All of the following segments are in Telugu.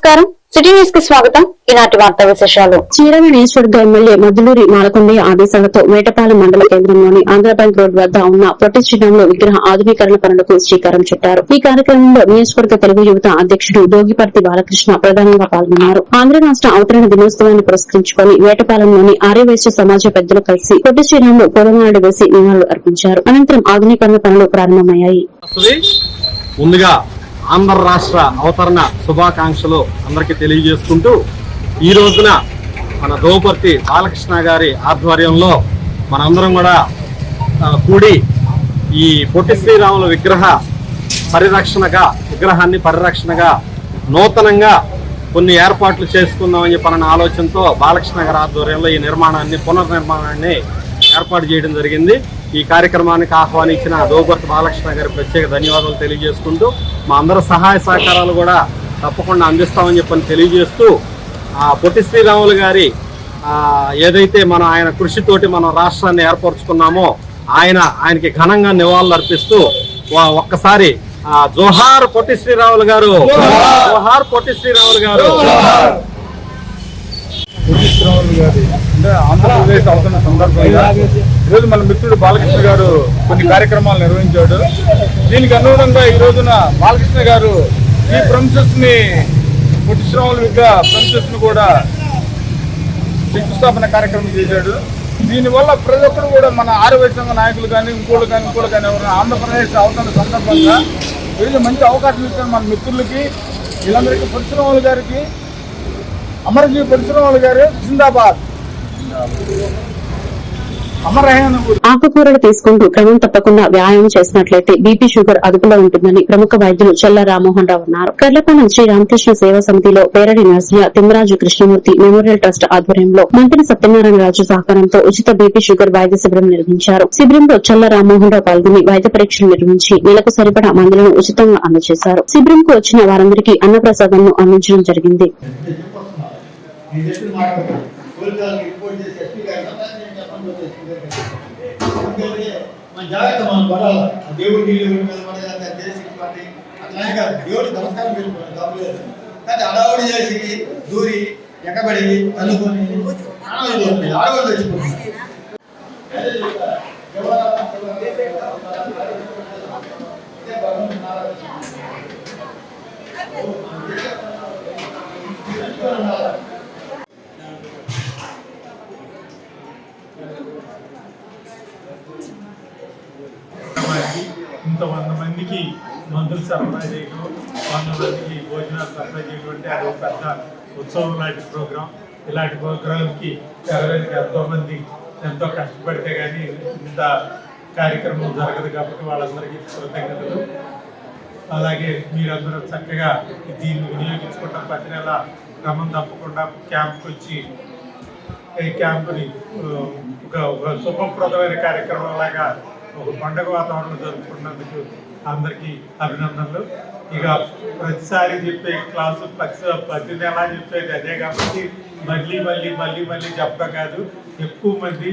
నమస్కారం, సిటీ న్యూస్ కి స్వాగతం. ఈనాటి వార్తా విశేషాలు. చీరాల నియోజకవర్గ ఎమ్మెల్యే మద్దులూరి మాలకొండయ్య ఆదేశాలతో మేటపాలెం మండల కేంద్రంలోని ఆంధ్ర బ్యాంక్ రోడ్ వద్ద ఉన్న పొట్టి శ్రీరాములు విగ్రహ ఆధునీకరణ పనులకు శ్రీకారం చుట్టారు. ఈ కార్యక్రమంలో నియోజకవర్గ తెలుగు యువత అధ్యకుడు దోగిపర్తి బాలకృష్ణ ప్రధానంగా పాల్గొన్నారు. ఆంధ్ర రాష్ట అవతరణ దినోత్సవాన్ని పురస్కరించుకుని మేటపాలెంలోని ఆర్యవైశ్య సమాజ పెద్దలు కలిసి పొట్టి శ్రీరాములు పూలమాలలు వేసి నివాళులు అర్పించారు. అనంతరం ఆధునీకరణ పనులు ప్రారంభమయ్యాయి. ఆంధ్ర రాష్ట్ర అవతరణ శుభాకాంక్షలు అందరికీ తెలియజేసుకుంటూ ఈ రోజున మన దోపర్తి బాలకృష్ణ గారి ఆధ్వర్యంలో మనందరం కూడా కూడి ఈ పొట్టి శ్రీరాముల విగ్రహాన్ని పరిరక్షణగా నూతనంగా కొన్ని ఏర్పాట్లు చేసుకుందామని చెప్పిన ఆలోచనతో బాలకృష్ణ గారి ఆధ్వర్యంలో ఈ పునర్నిర్మాణాన్ని ఏర్పాటు చేయడం జరిగింది. ఈ కార్యక్రమానికి ఆహ్వానించిన దోపర్తి బాలకృష్ణ గారి ప్రత్యేక ధన్యవాదాలు తెలియజేసుకుంటూ మా అందరూ సహాయ సహకారాలు కూడా తప్పకుండా అందిస్తామని చెప్పని తెలియజేస్తూ పొట్టి శ్రీరాములు గారి ఏదైతే ఆయన కృషితోటి మనం రాష్ట్రాన్ని ఏర్పరచుకున్నామో ఆయనకి ఘనంగా నివాళులు అర్పిస్తూ ఒక్కసారి జోహార్ పొట్టి శ్రీరాములు గారు, జోహార్ పొట్టి శ్రీరాములు గారు. పొట్టి శ్రీరాములు గారి అంటే ఆంధ్రప్రదేశ్ అవతరణ సందర్భంగా ఈరోజు మన మిత్రుడు బాలకృష్ణ గారు కొన్ని కార్యక్రమాలు నిర్వహించాడు. దీనికి అనుగుణంగా ఈ రోజున బాలకృష్ణ గారు ఈ ప్రమిసెస్ ని పొట్టి శ్రీరాములు విగ్రహ ప్రమిసెస్ ని కూడా శంకుస్థాపన కార్యక్రమం చేశాడు. దీనివల్ల ప్రతి ఒక్కరు కూడా మన ఆర్యవైశ్య సంఘ నాయకులు కానీ ఇంకోళ్ళు కానీ ఎవరైనా ఆంధ్రప్రదేశ్ అవతరణ సందర్భంగా ఈరోజు మంచి అవకాశం ఇచ్చారు మన మిత్రులకి. వీళ్ళందరికీ పొట్టి శ్రీరాములు గారికి అమరజీ పొట్టి శ్రీరాములు గారు జిందాబాద్. ఆకుకూరలు తీసుకుంటూ క్రమం తప్పకుండా వ్యాయామం చేసినట్లయితే బీపీ షుగర్ అదుపులో ఉంటుందని ప్రముఖ వైద్యులు చల్ల రామ్మోహన్ రావు అన్నారు. కర్లపాలెం శ్రీ రామకృష్ణ సేవా సమితిలో పేరడి నర్సయ్య తిమ్మరాజు కృష్ణమూర్తి మెమోరియల్ ట్రస్ట్ ఆధ్వర్యంలో మంత్రి సత్యనారాయణ రాజు సహకారంతో ఉచిత బీపీ షుగర్ వైద్య శిబిరం నిర్వహించారు. శిబిరంలో చల్ల రామ్మోహన్ రావు పాల్గొని వైద్య పరీక్షలు నిర్వహించి నెలకు సరిపడా మందులను ఉచితంగా అందజేశారు. శిబిరంకు వచ్చిన వారందరికీ అన్నప్రసాదాలను అందించడం జరిగింది. జాగ్రత్త మనం పడాలి. దేవుడు అట్లానే కాదు, దేవుడు నమస్కారం పెట్టుకోండి తప్పలేదు. కానీ అడవుడి చేసి దూరి ఎక్కబడి అనుకొని ఆడవాళ్ళు తెచ్చిపోతుంది. ఇంత 100 మందికి మందులు సరఫరా చేయడం, 100 మందికి భోజనాలు సరఫరా చేయడం అంటే అది ఒక పెద్ద ఉత్సవం లాంటి ప్రోగ్రాం. ఇలాంటి ప్రోగ్రాంకి జరగడానికి ఎంతో కష్టపడితే కానీ ఇంత కార్యక్రమం జరగదు. కాబట్టి వాళ్ళందరికీ కృతజ్ఞతలు. అలాగే మీరందరూ చక్కగా దీన్ని వినియోగించుకుంటాం. ప్రతి నెల క్రమం తప్పకుండా క్యాంప్కి వచ్చి ఈ క్యాంపుని ఒక శుభప్రదమైన కార్యక్రమం లాగా ఒక పండుగ వాతావరణం జరుపుకున్నందుకు అందరికీ అభినందనలు. ఇక ప్రతిసారి చెప్పే క్లాసు ప్రతి నెల చెప్పేది అదే కాబట్టి మళ్ళీ చెప్పడం కాదు. ఎక్కువ మంది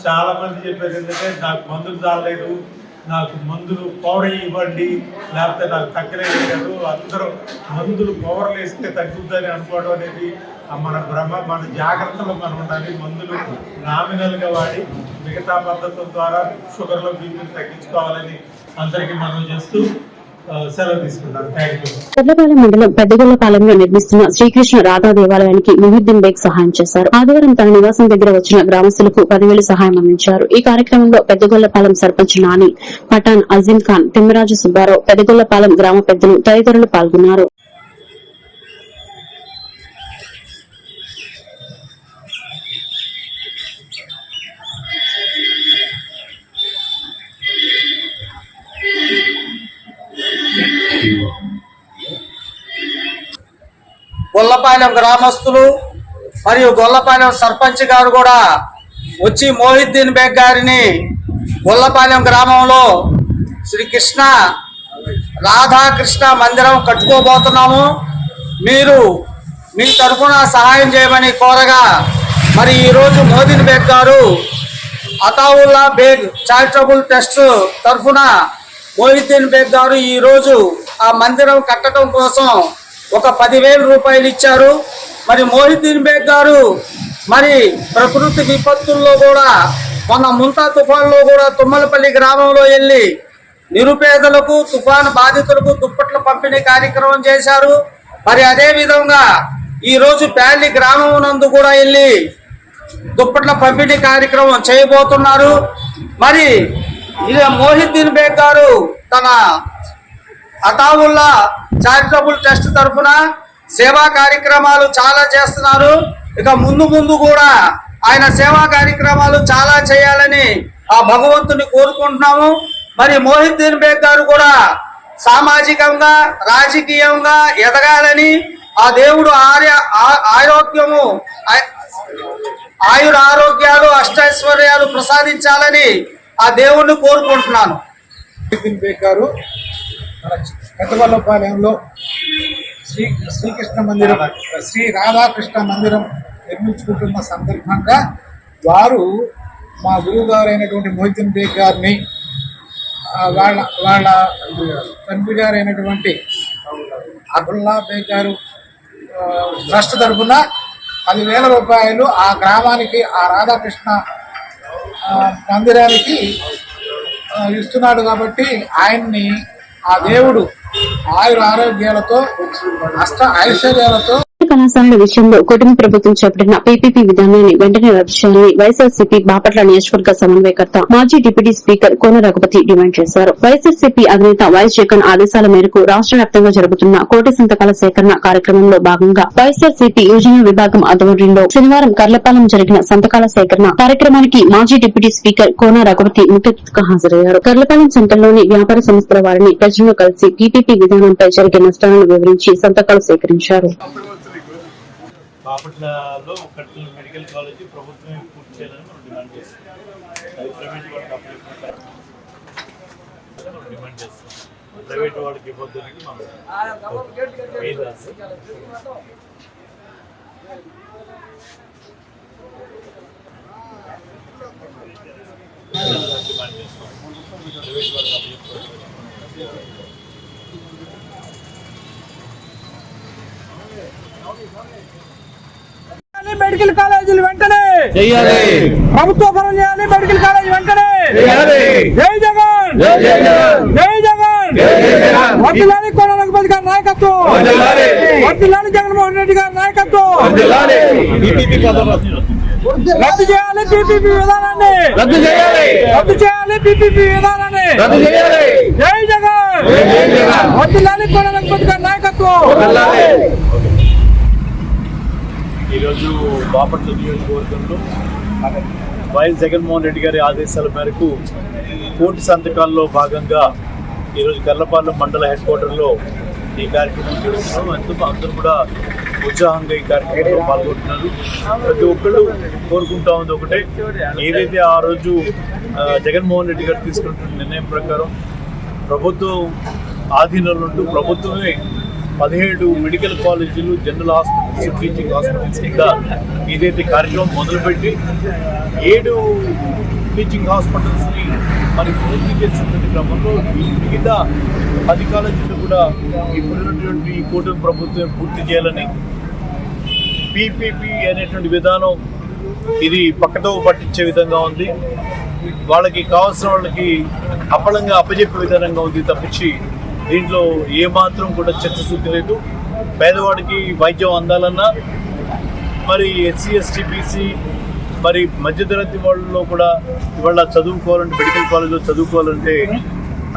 చాలా మంది చెప్పేది ఏంటంటే నాకు మందులు చాలలేదు, నాకు మందులు పౌడర్ ఇవ్వండి, లేకపోతే నాకు తగ్గలేదు కాదు. అందరూ మందులు పౌడర్లు వేస్తే తగ్గుద్దని అనుకోవడం అనేది మన జాగ్రత్తలో మనం ఉండాలి. మందులు నామినల్గా వాడి మిగతా పద్ధతుల ద్వారా షుగర్లో బీపీని తగ్గించుకోవాలని అందరికీ మనం చేస్తూ సెలవు తీసుకుంటాం. కర్లపాలెం మండలం పెద్దగొల్లపాలెంలో నిర్మిస్తున్న శ్రీకృష్ణ రాధా దేవాలయానికి మొహిద్దీన్ బేగ్ సహాయం చేశారు. ఆదివారం తన నివాసం దగ్గర వచ్చిన గ్రామస్తులకు 10,000 సహాయం అందించారు. ఈ కార్యక్రమంలో పెద్దగొల్లపాలెం సర్పంచ్ నాని, పఠాన్, అజీం ఖాన్, తిమ్మరాజు సుబ్బారావు, పెద్దగొల్లపాలెం గ్రామ పెద్దలు తదితరులు పాల్గొన్నారు. గొల్లపాలెం గ్రామస్తులు మరియు గొల్లపాలెం సర్పంచ్ గారు కూడా వచ్చి మొహిద్దీన్ బేగ్ గారిని గొల్లపాలెం గ్రామంలో శ్రీకృష్ణ రాధాకృష్ణ మందిరం కట్టుకోబోతున్నాము, మీరు మీ తరఫున సహాయం చేయమని కోరగా మరి ఈరోజు మొహిద్దీన్ బేగ్ గారు అతావుల్లా బేగ్ చారిటబుల్ ట్రస్ట్ తరఫున మొహిద్దీన్ బేగ్ గారు ఈరోజు ఆ మందిరం కట్టడం కోసం ఒక 10,000 రూపాయలు ఇచ్చారు. మరి మొహిద్దీన్ బేగ్ గారు మరి ప్రకృతి విపత్తుల్లో కూడా మొన్న ముంతా తుఫాన్లో కూడా తుమ్మలపల్లి గ్రామంలో వెళ్ళి నిరుపేదలకు తుఫాను బాధితులకు దుప్పట్ల పంపిణీ కార్యక్రమం చేశారు. మరి అదే విధంగా ఈ రోజు ప్యాలి గ్రామం నందు కూడా వెళ్ళి దుప్పట్ల పంపిణీ కార్యక్రమం చేయబోతున్నారు. మరి ఇది మొహిద్దీన్ బేగ్ గారు తన అతావుల్లా చారిటబుల్ ట్రస్ట్ తరఫున సేవా కార్యక్రమాలు చాలా చేస్తున్నారు. ఇక ముందు కూడా ఆయన సేవా కార్యక్రమాలు చాలా చేయాలని ఆ భగవంతుని కోరుకుంటున్నాము. మరి మొహిద్దీన్ బేగ్ గారు కూడా సామాజికంగా రాజకీయంగా ఎదగాలని ఆ దేవుడు ఆరోగ్యము ఆయురారోగ్యాలు అష్టైశ్వర్యాలు ప్రసాదించాలని ఆ దేవుణ్ణి కోరుకుంటున్నాను. మొహిద్దీన్ బేగ్ గారు మన పెద్దవల్లపాలెంలో శ్రీకృష్ణ మందిరం శ్రీ రాధాకృష్ణ మందిరం నిర్మించుకుంటున్న సందర్భంగా వారు మా గురువు గారు అయినటువంటి మొహిద్దీన్ బేగ్ గారిని వాళ్ళ తండ్రి గారు అయినటువంటి అబ్దుల్లా బేగ్ గారు ట్రస్ట్ తరఫున 10,000 రూపాయలు ఆ గ్రామానికి ఆ రాధాకృష్ణ మందిరానికి ఇస్తున్నాడు. కాబట్టి ఆయన్ని ఆ దేవుడు ఆరోగ్యాలతో ఐశ్వర్యాలతో కళాశాలల విషయంలో కూటమి ప్రభుత్వం చేపట్టిన పీపీపీ విధానాన్ని వెంటనే రద్దు చేయాలని వైఎస్ఆర్సీపీ బాపట్ల నియోజకవర్గ సమన్వయకర్త మాజీ డిప్యూటీ స్పీకర్ కోన రఘుపతి డిమాండ్ చేశారు. వైఎస్ఆర్సీపీ అధినేత వైఎస్ జగన్ ఆదేశాల మేరకు రాష్ట వ్యాప్తంగా జరుగుతున్న కోటి సంతకాల సేకరణ కార్యక్రమంలో భాగంగా వైఎస్ఆర్సీపీ యోజన విభాగం ఆధ్వర్యంలో శనివారం కర్లపాలెం జరిగిన సంతకాల సేకరణ కార్యక్రమానికి మాజీ డిప్యూటీ స్పీకర్ కోన రఘుపతి ముఖ్య అతిథిగా హాజరయ్యారు. కర్లపాలెం సెంటర్లోని వ్యాపార సంస్థల వారిని ప్రజలను కలిసి పీపీపీ విధానంపై జరిగే నష్టాలను వివరించి సంతకాలు సేకరించారు. బాపట్లలో కట్టిన మెడికల్ కాలేజీ ప్రభుత్వమే పూర్తి చేయాలని మనం డిమాండ్ చేస్తాం. ప్రైవేట్ వాళ్ళకి మనం డిమాండ్ చేస్తాం. ప్రైవేట్ వాళ్ళకి ఇవ్వద్దని మనం డిమాండ్ చేస్తాం. ప్రైవేట్ వాళ్ళకి మెడికల్ కాలేజీలు వెంటనే ప్రభుత్వ పరం చేయాలి. మెడికల్ కాలేజీ వెంటనే జై జగన్ జై జగన్ వర్ధిల్లాలి కోన రఘుపతి గారి నాయకత్వం, వర్ధిల్లాలి జగన్మోహన్ రెడ్డి గారి నాయకత్వం. రద్దు చేయాలి పీపీపీ విధానాన్ని, రద్దు చేయాలి పీపీపీ విధానాన్ని. జై జగన్ వర్ధిల్లాలి కోన రఘుపతి గారి నాయకత్వం. ఈరోజు బాపట్ల నియోజకవర్గంలో వైఎస్ జగన్మోహన్ రెడ్డి గారి ఆదేశాల మేరకు కోటి సంతకాల్లో భాగంగా ఈరోజు కర్లపాలెం మండల హెడ్ క్వార్టర్లో ఈ కార్యక్రమం జరుగుతున్నాం. అందరూ కూడా ఉత్సాహంగా ఈ కార్యక్రమంలో పాల్గొంటున్నారు. ప్రతి ఒక్కళ్ళు కోరుకుంటా ఉంది ఒకటే, ఏదైతే ఆ రోజు జగన్మోహన్ రెడ్డి గారు తీసుకుంటున్న నిర్ణయం ప్రకారం ప్రభుత్వం ఆధీనంలో ఉంటూ ప్రభుత్వమే 17 మెడికల్ కాలేజీలు, జనరల్ హాస్పిటల్స్, టీచింగ్ హాస్పిటల్స్ కింద ఏదైతే కార్యక్రమం మొదలుపెట్టి 7 టీచింగ్ హాస్పిటల్స్ని మరి పూర్తి చేసినటువంటి క్రమంలో మిగతా 10 కాలేజీలు కూడా ఇప్పుడున్నటువంటి కూటమి ప్రభుత్వం పూర్తి చేయాలని పీపీపీ అనేటువంటి విధానం ఇది పక్కతో పట్టించే విధంగా ఉంది. వాళ్ళకి కావాల్సిన వాళ్ళకి అప్పలంగా అప్పజెప్పే విధానంగా ఉంది తప్పించి దీంట్లో ఏమాత్రం కూడా చిత్తశుద్ధి లేదు. పేదవాడికి వైద్యం అందాలన్నా మరి ఎస్సీ ఎస్టీ బీసీ మరి మధ్యతరగతి వాళ్ళలో కూడా ఇవాళ చదువుకోవాలంటే మెడికల్ కాలేజ్లో చదువుకోవాలంటే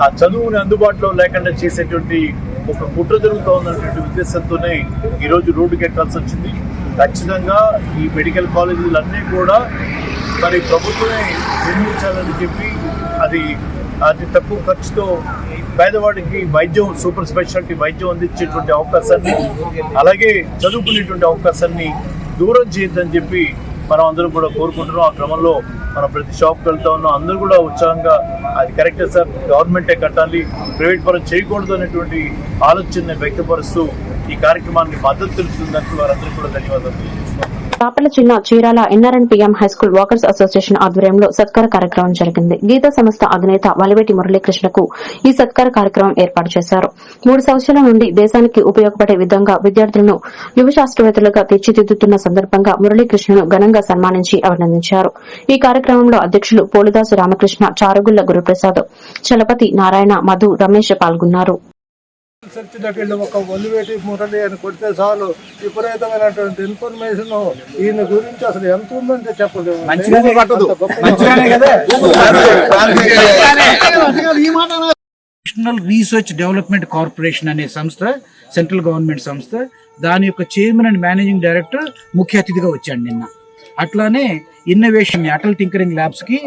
ఆ చదువుని అందుబాటులో లేకుండా చేసేటువంటి ఒక కుట్ర జరుగుతూ ఉన్నటువంటి ఉద్దేశంతోనే ఈరోజు రోడ్డుకి ఎక్కాల్సి వచ్చింది. ఖచ్చితంగా ఈ మెడికల్ కాలేజీలన్నీ కూడా మరి ప్రభుత్వమే నిర్మించాలని చెప్పి అది అతి తక్కువ ఖర్చుతో పేదవాడికి వైద్యం, సూపర్ స్పెషాలిటీ వైద్యం అందించేటువంటి అవకాశాన్ని, అలాగే చదువుకునేటువంటి అవకాశాన్ని దూరం చేయొద్దని చెప్పి మనం అందరం కూడా కోరుకుంటున్నాం. ఆ క్రమంలో మనం ప్రతి షాప్కి వెళ్తా ఉన్నాం. అందరూ కూడా ఉత్సాహంగా అది కరెక్టే సార్, గవర్నమెంటే కట్టాలి, ప్రైవేట్ పరం చేయకూడదు అనేటువంటి ఆలోచనని వ్యక్తపరుస్తూ ఈ కార్యక్రమాన్ని మద్దతు తెలుపుతున్నట్టు వారందరికీ కూడా ధన్యవాదాలు తెలియజేస్తున్నాను. బాపట్ల జిల్లా చీరాల ఎన్ఆర్ఎన్పీఎం హైస్కూల్ వాకర్స్ అసోసియేషన్ ఆధ్వర్యంలో సత్కార కార్యక్రమం జరిగింది. గీతా సంస్థ అధినేత వలివేటి మురళీకృష్ణకు ఈ సత్కార కార్యక్రమం ఏర్పాటు చేశారు. 3 సంవత్సరాల నుండి దేశానికి ఉపయోగపడే విధంగా విద్యార్థులను యువ శాస్త్రవేత్తలుగా తీర్చిదిద్దుతున్న సందర్భంగా మురళీకృష్ణను ఘనంగా సన్మానించి అభినందించారు. ఈ కార్యక్రమంలో అధ్యక్షులు పోలిదాసు రామకృష్ణ, చారుగుళ్ల గురుప్రసాద్, చలపతి నారాయణ, మధు, రమేష్ పాల్గొన్నారు. చర్చిలోకి వెళ్ళి ఒక ఒలివేటి మురళి అని కొడితే చాలు విపరీతమైనటువంటి ఇన్ఫర్మేషన్ ఈయన గురించి అసలు ఎంత ఉందంటే చెప్పలేదు. నేషనల్ రీసెర్చ్ డెవలప్మెంట్ కార్పొరేషన్ అనే సంస్థ, సెంట్రల్ గవర్నమెంట్ సంస్థ, దాని యొక్క చైర్మన్ అండ్ మేనేజింగ్ డైరెక్టర్ ముఖ్య అతిథిగా వచ్చాడు నిన్న. అట్లానే ఇన్నోవేషన్ అటల్ టింకరింగ్ ల్యాబ్స్ కి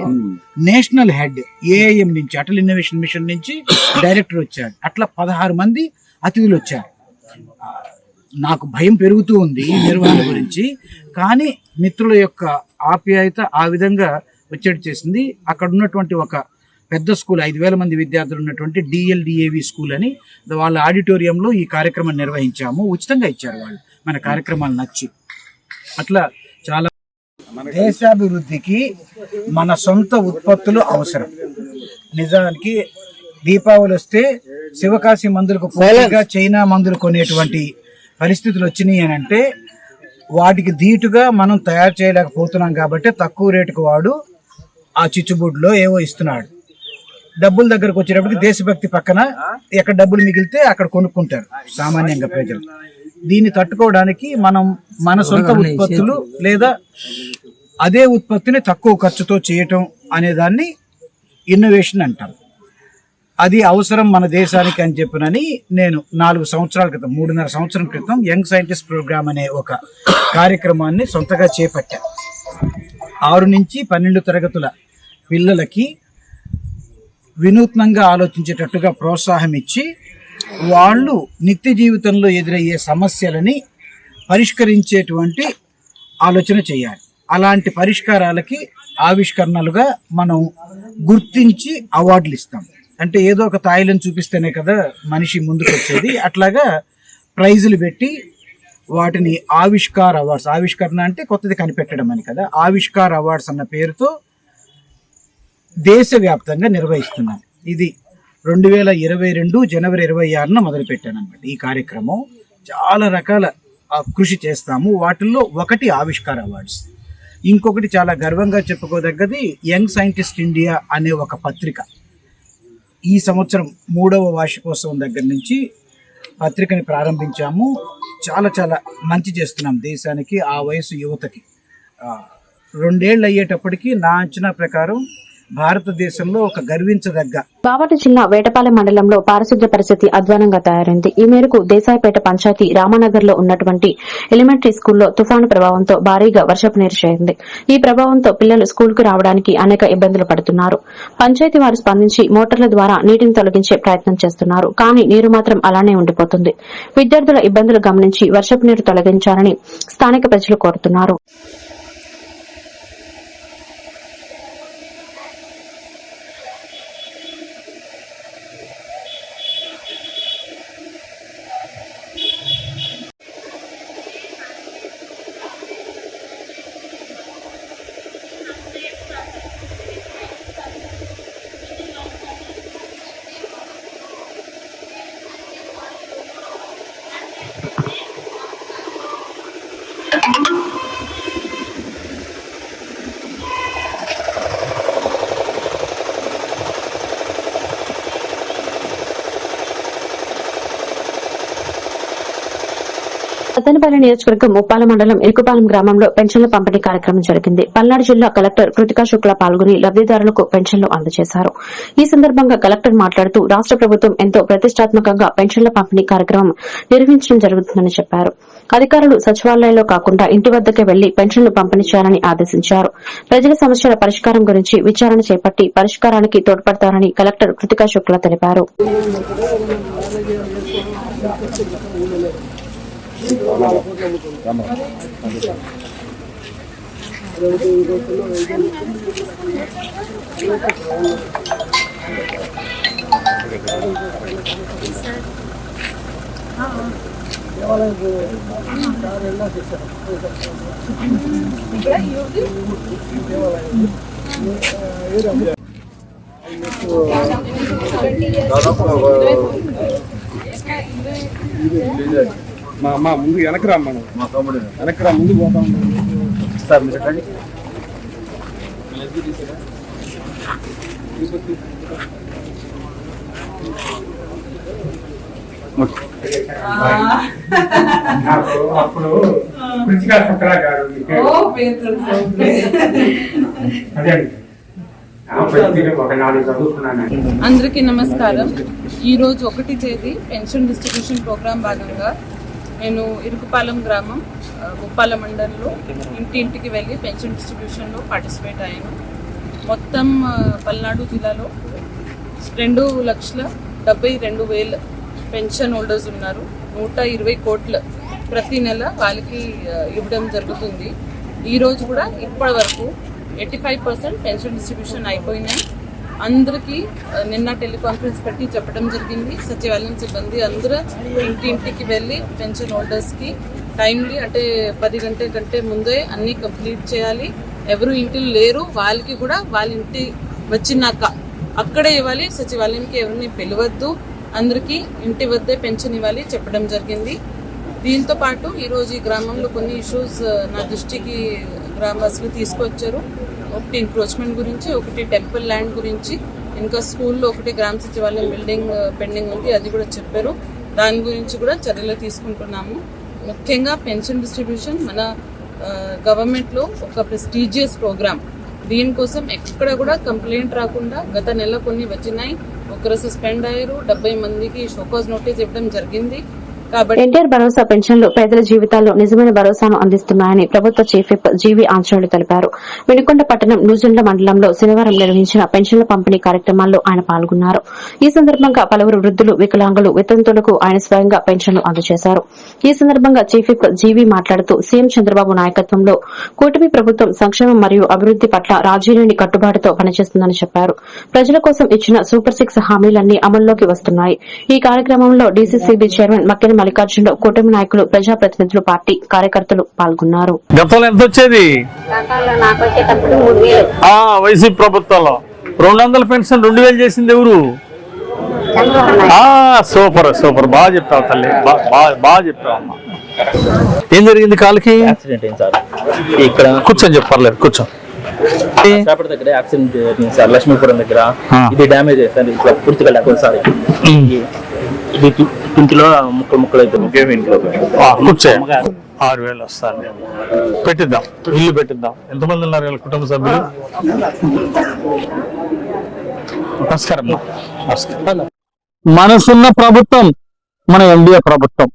నేషనల్ హెడ్ ఏఐఎం నుంచి, అటల్ ఇన్నోవేషన్ మిషన్ నుంచి డైరెక్టర్ వచ్చాడు. అట్లా 16 మంది అతిథులు వచ్చారు. నాకు భయం పెరుగుతూ ఉంది ఈ నిర్వహణ గురించి, కానీ మిత్రుల యొక్క ఆప్యాయత ఆ విధంగా వచ్చేట్టు చేసింది. అక్కడ ఉన్నటువంటి ఒక పెద్ద స్కూల్, 5,000 మంది విద్యార్థులు ఉన్నటువంటి డిఎల్డిఏవి స్కూల్ అని వాళ్ళ ఆడిటోరియంలో ఈ కార్యక్రమం నిర్వహించాము. ఉచితంగా ఇచ్చారు వాళ్ళు, మన కార్యక్రమాలు నచ్చి. అట్లా చాలా దేశాభివృద్ధికి మన సొంత ఉత్పత్తులు అవసరం. నిజానికి దీపావళి వస్తే శివకాశి మందులకు పోటీగా చైనా మందులు కొనేటువంటి పరిస్థితులు వచ్చినాయి అని అంటే వాటికి ధీటుగా మనం తయారు చేయలేకపోతున్నాం. కాబట్టి తక్కువ రేటుకు వాడు ఆ చిచ్చుబుడ్లో ఏవో ఇస్తున్నాడు. డబ్బుల దగ్గరకు వచ్చేటప్పటికి దేశభక్తి పక్కన ఎక్కడ డబ్బులు మిగిలితే అక్కడ కొనుక్కుంటారు సామాన్యంగా ప్రజలు. దీన్ని తట్టుకోవడానికి మనం మన సొంత ఉత్పత్తులు లేదా అదే ఉత్పత్తిని తక్కువ ఖర్చుతో చేయటం అనే దాన్ని ఇన్నోవేషన్ అంటాం. అది అవసరం మన దేశానికి అని చెప్పినని నేను 4 సంవత్సరాల క్రితం, 3.5 సంవత్సరం క్రితం యంగ్ సైంటిస్ట్ ప్రోగ్రామ్ అనే ఒక కార్యక్రమాన్ని సొంతగా చేపట్టాను. 6 నుంచి 12 తరగతుల పిల్లలకి వినూత్నంగా ఆలోచించేటట్టుగా ప్రోత్సాహం ఇచ్చి వాళ్ళు నిత్య జీవితంలో ఎదురయ్యే సమస్యలని పరిష్కరించేటువంటి ఆలోచన చేయాలి. అలాంటి పరిష్కారాలకి ఆవిష్కరణలుగా మనం గుర్తించి అవార్డులు ఇస్తాం. అంటే ఏదో ఒక తాయిలను చూపిస్తేనే కదా మనిషి ముందుకు వచ్చేది. అట్లాగా ప్రైజులు పెట్టి వాటిని ఆవిష్కార్ అవార్డ్స్, ఆవిష్కరణ అంటే కొత్తది కనిపెట్టడం అని కదా, ఆవిష్కార్ అవార్డ్స్ అన్న పేరుతో దేశవ్యాప్తంగా నిర్వహిస్తున్నాం. ఇది 2022 జనవరి 26న మొదలుపెట్టాను అన్నమాట. ఈ కార్యక్రమం చాలా రకాల కృషి చేస్తాము. వాటిల్లో ఒకటి ఆవిష్కార్ అవార్డ్స్, ఇంకొకటి చాలా గర్వంగా చెప్పుకోదగ్గది యంగ్ సైంటిస్ట్ ఇండియా అనే ఒక పత్రిక. ఈ సంవత్సరం 3వ వార్షికోత్సవం దగ్గర నుంచి పత్రికని ప్రారంభించాము. చాలా చాలా మంచి చేస్తున్నాం దేశానికి, ఆ వయసు యువతకి. 2 ఏళ్ళు అయ్యేటప్పటికి నా అంచనా ప్రకారం భారతదేశంలో ఒక గర్వించదగ్గ బాపట్ల జిల్లా వేటపాలెం మండలంలో పారిశుద్ధ్య పరిస్థితి అధ్వానంగా తయారైంది. ఈ మేరకు దేశాయిపేట పంచాయతీ రామానగర్ లో ఉన్నటువంటి ఎలిమెంటరీ స్కూల్లో తుఫాను ప్రభావంతో భారీగా వర్షపు నీరు చేరింది. ఈ ప్రభావంతో పిల్లలు స్కూల్ కు రావడానికి అనేక ఇబ్బందులు పడుతున్నారు. పంచాయతీ వారు స్పందించి మోటార్ల ద్వారా నీటిని తొలగించే ప్రయత్నం చేస్తున్నారు. కానీ నీరు మాత్రం అలానే ఉండిపోతుంది. విద్యార్థుల ఇబ్బందులు గమనించి వర్షపు నీరు తొలగించాలని స్థానిక ప్రజలు కోరుతున్నారు. సత్తెనపల్లి నియోజకవర్గం ఉప్పాల మండలం ఇరుకుపాలెం గ్రామంలో పెన్షన్ల పంపిణీ కార్యక్రమం జరిగింది. పల్నాడు జిల్లా కలెక్టర్ కృతికా శుక్లా పాల్గొని లబ్దిదారులకు పెన్షన్లు అందజేశారు. ఈ సందర్భంగా కలెక్టర్ మాట్లాడుతూ రాష్ట ప్రభుత్వం ఎంతో ప్రతిష్టాత్మకంగా పెన్షన్ల పంపిణీ కార్యక్రమం నిర్వహించడం జరుగుతుందని చెప్పారు. అధికారులు సచివాలయంలో కాకుండా ఇంటి వద్దకే వెళ్లి పెన్షన్లు పంపిణీ చేయాలని ఆదేశించారు. ప్రజల సమస్యల పరిష్కారం గురించి విచారణ చేపట్టి పరిష్కారానికి తోడ్పడతారని కలెక్టర్ కృతికా శుక్లా తెలిపారు. మా ముందు వెనక్కి రా, మనం వెనక్కి రా, ముందు పోతా సార్. మీరు రండి. అప్పుడు గారు అందరికీ నమస్కారం. ఈరోజు 1 తేదీ పెన్షన్ డిస్ట్రిబ్యూషన్ ప్రోగ్రాం భాగంగా నేను ఇరుకుపాలెం గ్రామం ఉప్పాల మండలంలో ఇంటింటికి వెళ్ళి పెన్షన్ డిస్ట్రిబ్యూషన్లో పార్టిసిపేట్ అయ్యాను. మొత్తం పల్నాడు జిల్లాలో 2,72,000 పెన్షన్ హోల్డర్స్ ఉన్నారు. 120 కోట్ల ప్రతి నెల వాళ్ళకి ఇవ్వడం జరుగుతుంది. ఈరోజు కూడా ఇప్పటి వరకు 85% పెన్షన్ డిస్ట్రిబ్యూషన్ అయిపోయినాయి. అందరికీ నిన్న టెలికాన్ఫరెన్స్ పెట్టి చెప్పడం జరిగింది. సచివాలయం సిబ్బంది అందరూ ఇంటింటికి వెళ్ళి పెన్షన్ హోల్డర్స్కి టైమ్లీ అంటే 10 గంటల కంటే ముందే అన్నీ కంప్లీట్ చేయాలి. ఎవరు ఇంటిలో లేరు వాళ్ళకి కూడా వాళ్ళ ఇంటి వచ్చినాక అక్కడే ఇవ్వాలి. సచివాలయంకి ఎవరిని పిలవద్దు, అందరికీ ఇంటి వద్దే పెన్షన్ ఇవ్వాలి చెప్పడం జరిగింది. దీంతో పాటు ఈరోజు ఈ గ్రామంలో కొన్ని ఇష్యూస్ నా దృష్టికి గ్రామస్తులు తీసుకొచ్చారు. ఒకటి ఎంక్రోచ్మెంట్ గురించి, ఒకటి టెంపుల్ ల్యాండ్ గురించి, ఇంకా స్కూల్లో ఒకటి గ్రామ సచివాలయం బిల్డింగ్ పెండింగ్ ఉంది, అది కూడా చెప్పారు. దాని గురించి కూడా చర్యలు తీసుకుంటున్నాము. ముఖ్యంగా పెన్షన్ డిస్ట్రిబ్యూషన్ మన గవర్నమెంట్లో ఒక ప్రెస్టీజియస్ ప్రోగ్రామ్. దీనికోసం ఎక్కడ కూడా కంప్లైంట్ రాకుండా గత నెల కొన్ని వచ్చినాయి. ఒకరు సస్పెండ్ అయ్యారు, 70 మందికి షోకాజ్ నోటీస్ ఇవ్వడం జరిగింది. ఎన్టీఆర్ భరోసా పెన్షన్లు పేదల జీవితాల్లో నిజమైన భరోసాను అందిస్తున్నాయని ప్రభుత్వ చీఫ్ విప్ జీవీ ఆంజనేయులు తెలిపారు. వినుకొండ పట్టణం నూజెండ్ల మండలంలో శనివారం నిర్వహించిన పెన్షన్ల పంపిణీ కార్యక్రమాల్లో ఆయన పాల్గొన్నారు. ఈ సందర్భంగా పలువురు వృద్ధులు, వికలాంగులు, వితంతులకు ఆయన స్వయంగా పెన్షన్లు అందజేశారు. ఈ సందర్భంగా చీఫ్ విప్ జీవీ మాట్లాడుతూ సీఎం చంద్రబాబు నాయకత్వంలో కూటమి ప్రభుత్వం సంక్షేమం మరియు అభివృద్ది పట్ల రాజీలేని కట్టుబాటుతో పనిచేస్తుందని చెప్పారు. ప్రజల కోసం ఇచ్చిన సూపర్ 6 హామీలన్నీ అమల్లోకి వస్తున్నాయి. ఈ కార్యక్రమంలో డీసీసీబీ చైర్మన్ మక్కెన మల్లికార్జునరావు, కూటమి నాయకులు, ప్రజాప్రతినిధులు, పార్టీ కార్యకర్తలు పాల్గొన్నారు. గతంలో ఎంత వచ్చేది? వైసీపీ ప్రభుత్వంలో 200 పెన్షన్ 2,000 చేసింది ఎవరు? సూపర్ సూపర్, బాగా చెప్తావు తల్లి, బాగా చెప్తావు అమ్మా. ఏం జరిగింది? కాలుకి యాక్సిడెంట్ అయింది సార్. ఇక్కడ కూర్చొని చెప్పర్లేదు, కూర్చో. దగ్గర యాక్సిడెంట్ జరిగింది సార్, లక్ష్మీపురం దగ్గర. ఇది డ్యామేజ్ అయ్యింది సార్, ఇట్లా పూర్తిగా లేకుండా సార్. ఇది ఇంట్లో ముక్కలు అయితే ఇంట్లో కూర్చో. 6,000 వస్తారు. పెట్టిద్దాం, ఇల్లు పెట్టిద్దాం. ఎంతమంది ఉన్నారు కుటుంబ సభ్యులు? నమస్కారం. మనసున్న ప్రభుత్వం మన ఎన్డీఏ ప్రభుత్వం,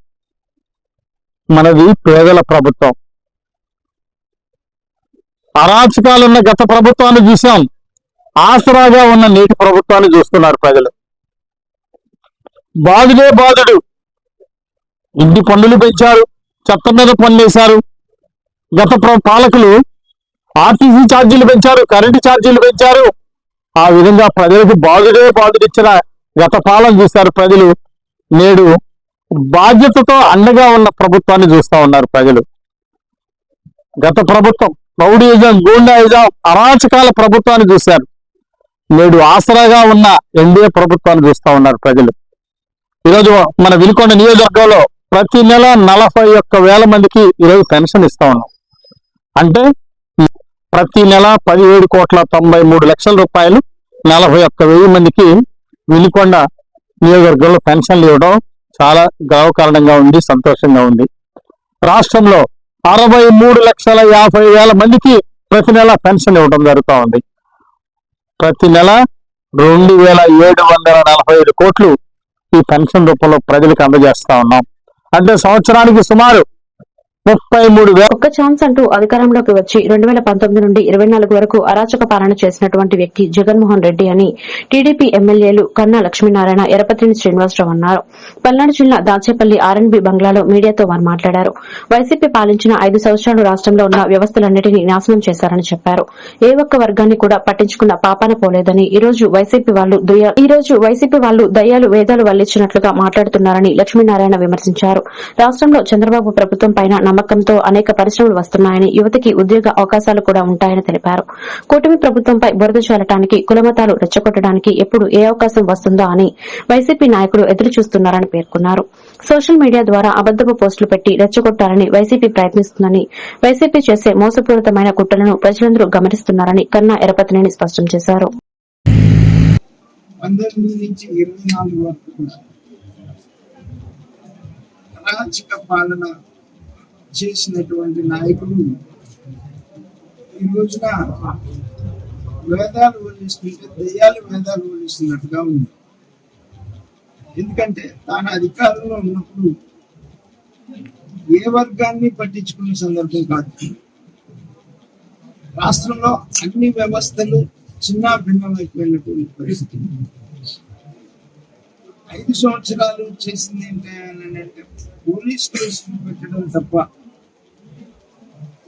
మనది పేదల ప్రభుత్వం. అరాచకాలున్న గత ప్రభుత్వాన్ని చూసాం, ఆసరాగా ఉన్న నేటి ప్రభుత్వాన్ని చూస్తున్నారు ప్రజలు. బాధుడే బాధుడు. ఇంటి పన్నులు పెంచారు, చెత్త మీద పన్నేశారు. గత పాలకులు ఆర్టీసీ ఛార్జీలు పెంచారు, కరెంటు ఛార్జీలు పెంచారు. ఆ విధంగా ప్రజలకు బాధుడే బాధుడిచ్చిన గత పాలన చూశారు ప్రజలు. నేడు బాధ్యతతో అండగా ఉన్న ప్రభుత్వాన్ని చూస్తా ఉన్నారు ప్రజలు. గత ప్రభుత్వం రౌడీయిజం, గూండాయిజం, అరాచకాల ప్రభుత్వాన్ని చూశారు. నేడు ఆసరాగా ఉన్న ఎన్డీఏ ప్రభుత్వాన్ని చూస్తా ఉన్నారు ప్రజలు. ఈరోజు మన వినుకొండ నియోజకవర్గంలో ప్రతి నెల 41,000 మందికి ఈరోజు పెన్షన్ ఇస్తా ఉన్నాం. అంటే ప్రతి నెల 17,93,00,000 రూపాయలు 41,000 మందికి వినుకొండ నియోజకవర్గంలో పెన్షన్లు ఇవ్వడం చాలా గర్వకారణంగా ఉంది, సంతోషంగా ఉంది. రాష్ట్రంలో 63,50,000 మందికి ప్రతి నెల పెన్షన్ ఇవ్వడం జరుగుతూ ఉంది. ప్రతి నెల 2,745 కోట్లు ఈ పెన్షన్ రూపంలో ప్రజలకు అందజేస్తా ఉన్నాం. అంటే సంవత్సరానికి సుమారు 33,000 ఒక్క ఛాన్స్ అంటూ అధికారంలోకి వచ్చి 2019 నుండి 24 వరకు అరాచక పాలన చేసినటువంటి వ్యక్తి జగన్మోహన్ రెడ్డి అని టీడీపీ ఎమ్మెల్యేలు కన్నా లక్ష్మీనారాయణ, ఎరపతిని శ్రీనివాసరావు అన్నారు. పల్నాడు జిల్లా దాచేపల్లి ఆర్ఎన్బి బంగ్లాలో మీడియాతో వారు మాట్లాడారు. వైసీపీ పాలించిన 5 సంవత్సరాలు రాష్టంలో ఉన్న వ్యవస్థలన్నింటినీ నాశనం చేశారని చెప్పారు. ఏ ఒక్క వర్గాన్ని కూడా పట్టించుకున్న పాపాన పోలేదని ఈ రోజు వైసీపీ వాళ్లు దయ్యాలు వేదాలు వల్లించినట్లుగా మాట్లాడుతున్నారని లక్ష్మీనారాయణ విమర్శించారు. రాష్టంలో చంద్రబాబు ప్రభుత్వం పైన నమ్మకంతో అనేక పరిశ్రమలు వస్తున్నాయని, యువతకి ఉద్యోగ అవకాశాలు కూడా ఉంటాయని తెలిపారు. కూటమి ప్రభుత్వంపై బురద చల్లటానికి, కులమతాలు రెచ్చగొట్టడానికి ఎప్పుడు ఏ అవకాశం వస్తుందో అని వైసీపీ నాయకులు ఎదురు చూస్తున్నారని పేర్కొన్నారు. సోషల్ మీడియా ద్వారా అబద్దపు పోస్టులు పెట్టి రెచ్చగొట్టాలని వైసీపీ ప్రయత్నిస్తుందని, వైసీపీ చేసే మోసపూరితమైన కుట్రలను ప్రజలందరూ గమనిస్తున్నారని కన్నా ఎరపతినేని స్పష్టం చేశారు. 19 నుంచి 24 వరకు కూడా అరాచక పాలన చేసినటువంటి నాయకులు ఈ రోజున వేదాలు వల్లిస్తుంటే దయ్యాలు వేదాలు వల్లిస్తున్నట్టుగా ఉంది. ఎందుకంటే తాను అధికారంలో ఉన్నప్పుడు ఏ వర్గాన్ని పట్టించుకునే సందర్భం కాదు. రాష్ట్రంలో అన్ని వ్యవస్థలు చిన్న భిన్నమైపోయినటువంటి పరిస్థితి. 5 సంవత్సరాలు చేసింది ఏంటంటే పోలీస్ కేసులు పెట్టడం తప్ప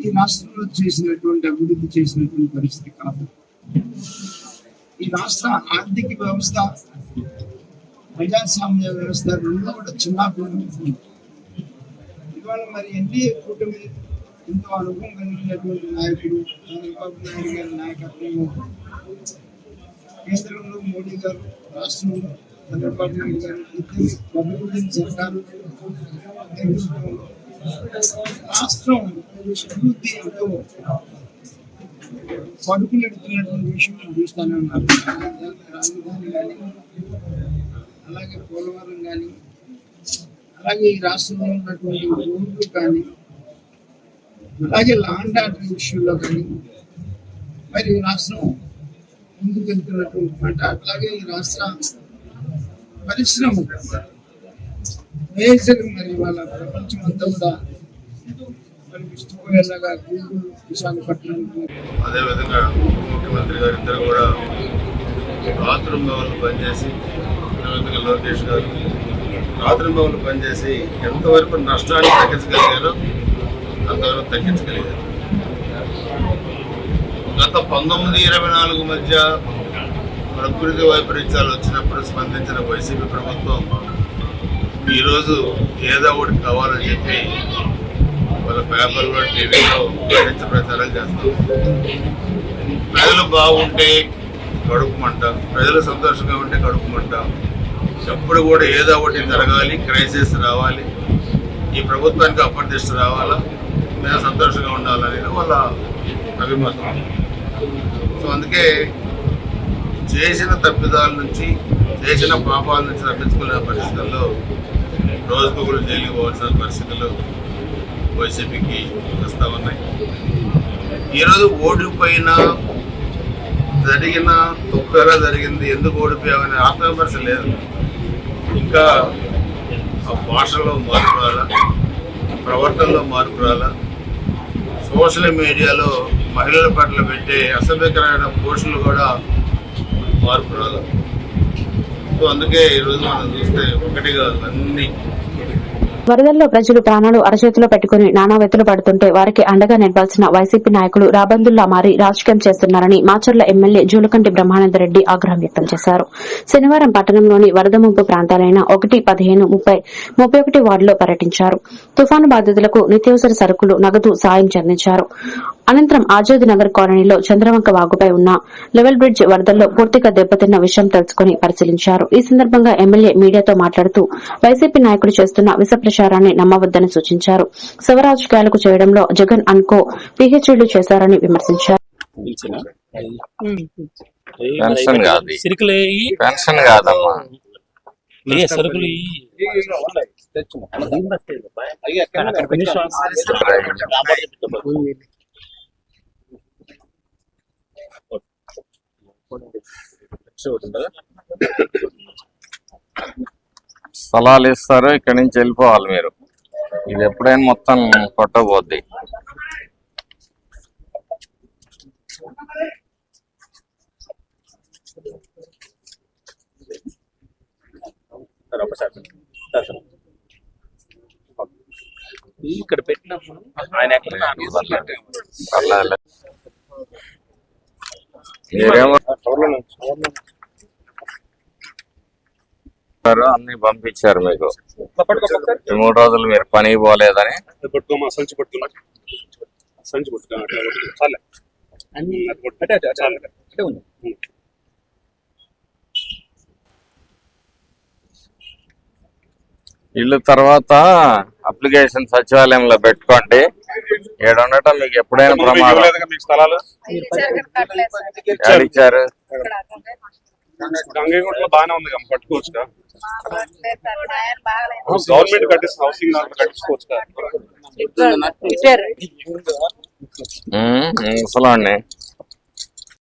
ఈ రాష్ట్రంలో చేసినటువంటి అభివృద్ధి చేసినటువంటి పరిస్థితి కాదు. ఈ రాష్ట్ర ఆర్థిక వ్యవస్థ, ప్రజాస్వామ్య వ్యవస్థ రెండు కూడా చిన్నప్పుడు ఇవాళ మరి ఎన్డీఏ కూటమి ఎంతో అనుభవం కలిగినటువంటి నాయకుడు చంద్రబాబు నాయుడు గారి నాయకత్వంలో కేంద్రంలో మోడీ గారు, రాష్ట్రంలో చంద్రబాబు నాయుడు గారు ఇద్దరు ప్రభుత్వం సర్కారు నేతృత్వంలో రాష్ట్రం అభివృద్ధి ఎంతో పడుకునెడుతున్నటువంటి విషయం మనం చూస్తూనే ఉన్నారు. రాజధాని కానీ, అలాగే పోలవరం కానీ, అలాగే ఈ రాష్ట్రంలో ఉన్నటువంటి రోడ్లు కానీ, అలాగే ల్యాండ్ ఆర్డర్ విషయంలో కానీ మరి రాష్ట్రం ముందుకెళ్తున్నటువంటి మాట. అట్లాగే ఈ రాష్ట్ర పరిశ్రమ మేజర్ మరి వాళ్ళ ప్రపంచం అంతా కూడా మరి విస్తుపోయేలాగా గూగుల్, విశాఖపట్నం, అదేవిధంగా ముఖ్యమంత్రి గారు ఇద్దరు కూడా బాత్రూమ్ భవన్లు పనిచేసి, అదేవిధంగా లోకేష్ గారు బాత్రూమ్ భవన్లు పనిచేసి ఎంతవరకు నష్టాన్ని తగ్గించగలిగారో అంతవరకు తగ్గించగలిగారు. గత 19-24 మధ్య ప్రకృతి వైపరీత్యాలు వచ్చినప్పుడు స్పందించిన వైసీపీ ప్రభుత్వం ఈరోజు ఏదో ఒకటి కావాలని చెప్పి వాళ్ళ పేపర్లో, టీవీలో గణించ ప్రచారం చేస్తాం. ప్రజలు బాగుంటే కడుపుమంట, ప్రజలు సంతోషంగా ఉంటే కడుపుమంట. ఎప్పుడు కూడా ఏదో ఒకటి జరగాలి, క్రైసిస్ రావాలి, ఈ ప్రభుత్వానికి అప్రతిష్ట రావాలా, మేము సంతోషంగా ఉండాలనేది వాళ్ళ అభిమతం. సో అందుకే చేసిన తప్పిదాల నుంచి, చేసిన పాపాల నుంచి తప్పించుకునే పరిస్థితుల్లో రోజుకొకరు జైలుకి పోవాల్సిన పరిస్థితులు వైసీపీకి వస్తూ ఉన్నాయి. ఈరోజు ఓడిపోయినా జరిగిన తప్పుగా జరిగింది, ఎందుకు ఓడిపోయామనే ఆత్మవిమర్శ లేదు. ఇంకా ఆ భాషలో మార్పు రాలా, ప్రవర్తనలో మార్పు రాలా, సోషల్ మీడియాలో మహిళల పట్ల పెట్టే అసభ్యకరమైన పోస్టులు కూడా మార్పు రాలా. సో అందుకే ఈరోజు మనం చూస్తే ఒకటిగా అన్ని వరదల్లో ప్రజలు ప్రాణాలు అరచేతిలో పెట్టుకుని నానా వెతులు పడుతుంటే వారికి అండగా నిలవాల్సిన వైసీపీ నాయకులు రాబందుల్లా మారి రాజకీయం చేస్తున్నారని మాచర్ల ఎమ్మెల్యే జూలకంటి బ్రహ్మానందరెడ్డి ఆగ్రహం వ్యక్తం చేశారు. శనివారం పట్టణంలోని వరద ముంపు ప్రాంతాలైన 1, 15, 30, 31 వార్డులో పర్యటించారు. తుఫాను బాధితులకు నిత్యావసర సరుకులు, నగదు సాయం అందించారు. అనంతరం ఆజాద్ నగర్ కాలనీలో చంద్రవంక వాగుపై ఉన్న లెవెల్ బ్రిడ్జ్ వరదల్లో పూర్తిగా దెబ్బతిన్న విషయం తెలుసుకుని పరిశీలించారు. ఈ సందర్భంగా ఎమ్మెల్యే మీడియాతో మాట్లాడుతూ వైసీపీ నాయకులు చేస్తున్న విష ప్రచారాన్ని నమ్మవద్దని సూచించారు. శవరాజకీయాలకు చేయడంలో జగన్ అన్కో పీహెచ్డీలు చేశారని విమర్శించారు. స్థలాలు ఇస్తారు, ఇక్కడి నుంచి వెళ్ళిపోవాలి మీరు. ఇది ఎప్పుడైనా మొత్తం కొట్టబోద్ది. ఇక్కడ పెట్టినప్పుడు ఆయన అన్ని పంపించారు మీకు. 3 రోజులు మీరు పని పోలేదని. ఇల్లు తర్వాత అప్లికేషన్ సచివాలయంలో పెట్టుకోండి. ఏడు ఉండటం మీకు ఎప్పుడైనా ప్రమాదం. ఇచ్చారు గంగైగుంటలో బాగానే ఉంది, పట్టుకోవచ్చు. గవర్నమెంట్ కట్టిస్తున్న హౌసింగ్ కట్టించుకోవచ్చు. ముసలాండి.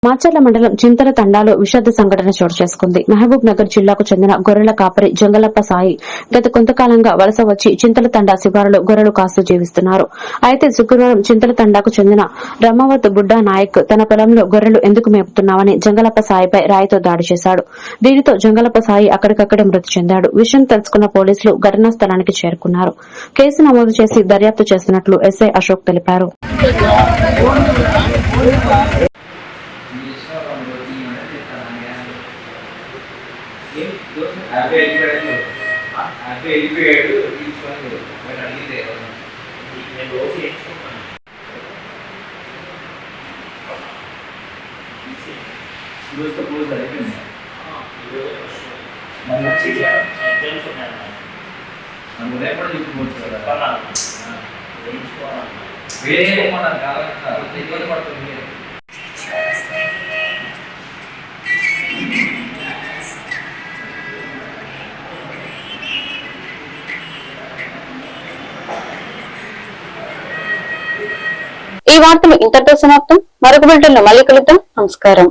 మాచర్ల మండలం చింతల తండాలో విషాద సంఘటన చోటు చేసుకుంది. మహబూబ్ నగర్ జిల్లాకు చెందిన గొర్రెల కాపరి జంగలప్ప సాయి గత కొంతకాలంగా వలస వచ్చి చింతల తండా శివారులో గొర్రెలు కాస్తూ జీవిస్తున్నారు. అయితే శుక్రవారం చింతల తండాకు చెందిన రమ్మవత్ బుడ్డా నాయక్ తన పొలంలో గొర్రెలు ఎందుకు మేపుతున్నామని జంగలప్ప సాయిపై రాయితో దాడి చేశాడు. దీనితో జంగలప్ప సాయి అక్కడికక్కడే మృతి చెందాడు. విషయం తెలుసుకున్న పోలీసులు ఘటనా స్థలానికి చేరుకున్నారు. కేసు నమోదు చేసి దర్యాప్తు చేస్తున్నట్లు ఎస్ఐ అశోక్ తెలిపారు. ఈ వార్తలు ఇంతటితో సమాప్తం. మరొక బులెటిన్లో మళ్ళీ కలుద్దాం. నమస్కారం.